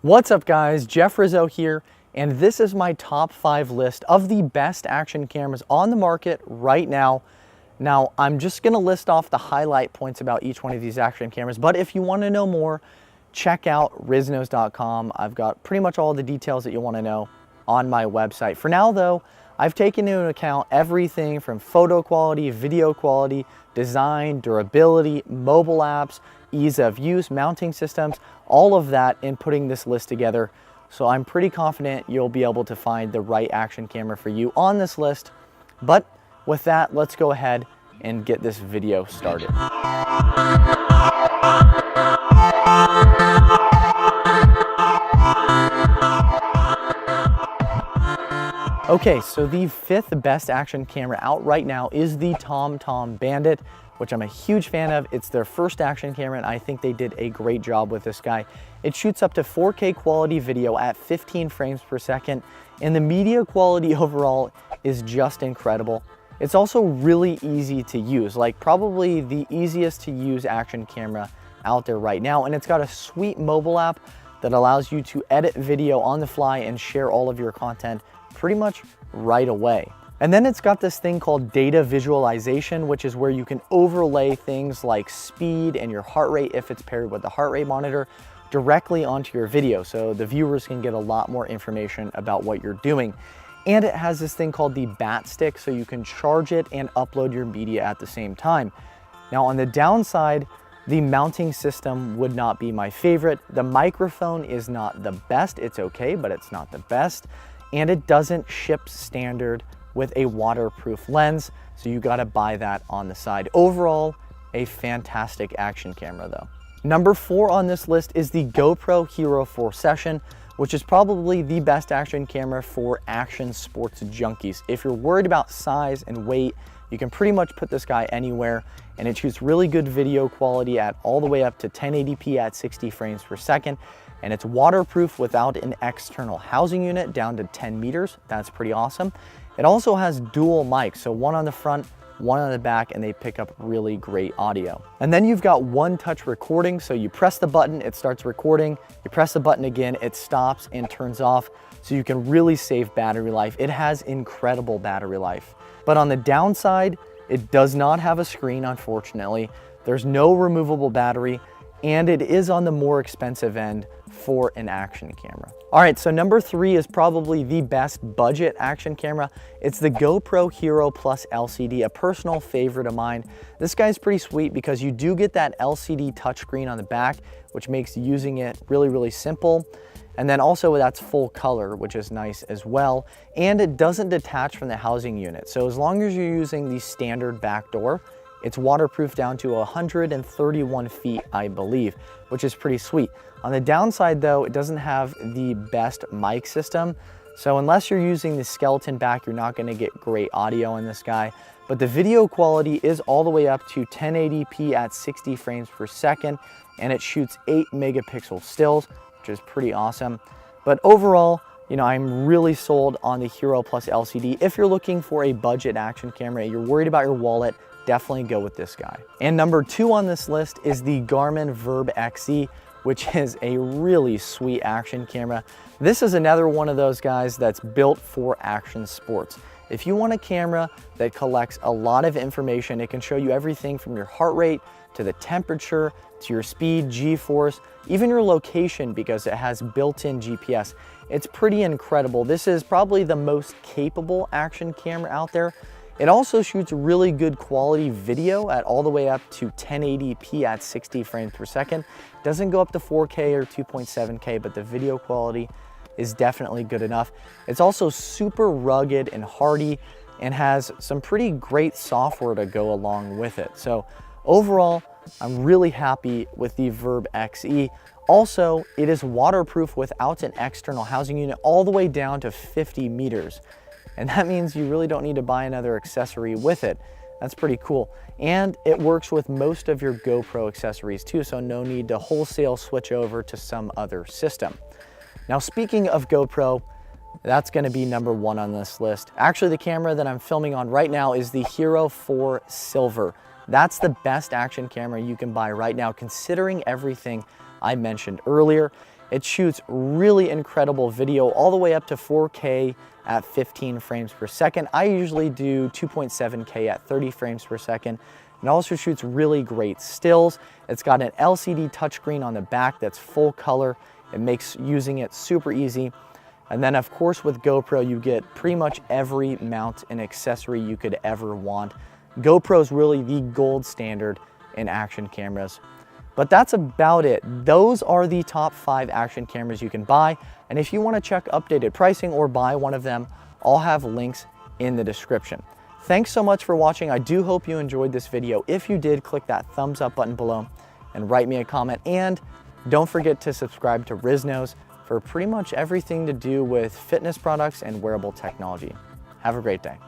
What's up guys, Jeff Rizzo here, and this is my top 5 list of the best action cameras on the market right now. Now, I'm just gonna list off the highlight points about each one of these action cameras, but if you wanna know more, check out riznos.com. I've got pretty much all the details that you wanna know on my website. For now though, I've taken into account everything from photo quality, video quality, design, durability, mobile apps, ease of use, mounting systems, all of that in putting this list together. So I'm pretty confident you'll be able to find the right action camera for you on this list. But with that, let's go ahead and get this video started. Okay, so the 5th best action camera out right now is the TomTom Bandit, which I'm a huge fan of. It's their first action camera, and I think they did a great job with this guy. It shoots up to 4K quality video at 15 frames per second, and the media quality overall is just incredible. It's also really easy to use, like probably the easiest to use action camera out there right now, and it's got a sweet mobile app that allows you to edit video on the fly and share all of your content pretty much right away. And then it's got this thing called data visualization, which is where you can overlay things like speed and your heart rate if it's paired with the heart rate monitor directly onto your video, so the viewers can get a lot more information about what you're doing. And it has this thing called the Bat Stick, so you can charge it and upload your media at the same time. Now on the downside, the mounting system would not be my favorite. The microphone is not the best. It's okay, but it's not the best. And it doesn't ship standard with a waterproof lens, so you gotta buy that on the side. Overall, a fantastic action camera though. Number 4 on this list is the GoPro Hero 4 Session, which is probably the best action camera for action sports junkies. If you're worried about size and weight, you can pretty much put this guy anywhere, and it shoots really good video quality at all the way up to 1080p at 60 frames per second. And it's waterproof without an external housing unit down to 10 meters. That's pretty awesome. It also has dual mics, so one on the front, one on the back, and they pick up really great audio. And then you've got one touch recording, so you press the button, it starts recording, you press the button again, it stops and turns off, so you can really save battery life. It has incredible battery life. But on the downside, it does not have a screen, unfortunately. There's no removable battery, and it is on the more expensive end for an action camera. All right, so number 3 is probably the best budget action camera. It's the GoPro Hero Plus LCD, a personal favorite of mine. This guy's pretty sweet because you do get that LCD touchscreen on the back, which makes using it really, really simple. And then also that's full color, which is nice as well. And it doesn't detach from the housing unit. So as long as you're using the standard back door, it's waterproof down to 131 feet, I believe, which is pretty sweet. On the downside though, it doesn't have the best mic system. So unless you're using the skeleton back, you're not gonna get great audio in this guy. But the video quality is all the way up to 1080p at 60 frames per second, and it shoots 8 megapixel stills, which is pretty awesome. But overall, you know, I'm really sold on the Hero Plus LCD. If you're looking for a budget action camera, you're worried about your wallet, definitely go with this guy. And number 2 on this list is the Garmin Verb XE, which is a really sweet action camera. This is another one of those guys that's built for action sports. If you want a camera that collects a lot of information, it can show you everything from your heart rate to the temperature, to your speed, G-force, even your location because it has built-in GPS. It's pretty incredible. This is probably the most capable action camera out there. It also shoots really good quality video at all the way up to 1080p at 60 frames per second. Doesn't go up to 4K or 2.7K, but the video quality is definitely good enough. It's also super rugged and hardy and has some pretty great software to go along with it. So overall, I'm really happy with the Verb XE. Also, it is waterproof without an external housing unit all the way down to 50 meters. And that means you really don't need to buy another accessory with it. That's pretty cool. And it works with most of your GoPro accessories too, so no need to wholesale switch over to some other system. Now, speaking of GoPro, that's gonna be number 1 on this list. Actually, the camera that I'm filming on right now is the Hero 4 Silver. That's the best action camera you can buy right now, considering everything I mentioned earlier. It shoots really incredible video all the way up to 4K at 15 frames per second. I usually do 2.7K at 30 frames per second. It also shoots really great stills. It's got an LCD touchscreen on the back that's full color. It makes using it super easy. And then of course with GoPro, you get pretty much every mount and accessory you could ever want. GoPro is really the gold standard in action cameras. But that's about it. Those are the top 5 action cameras you can buy. And if you want to check updated pricing or buy one of them, I'll have links in the description. Thanks so much for watching. I do hope you enjoyed this video. If you did, click that thumbs up button below and write me a comment. And don't forget to subscribe to Riznos for pretty much everything to do with fitness products and wearable technology. Have a great day.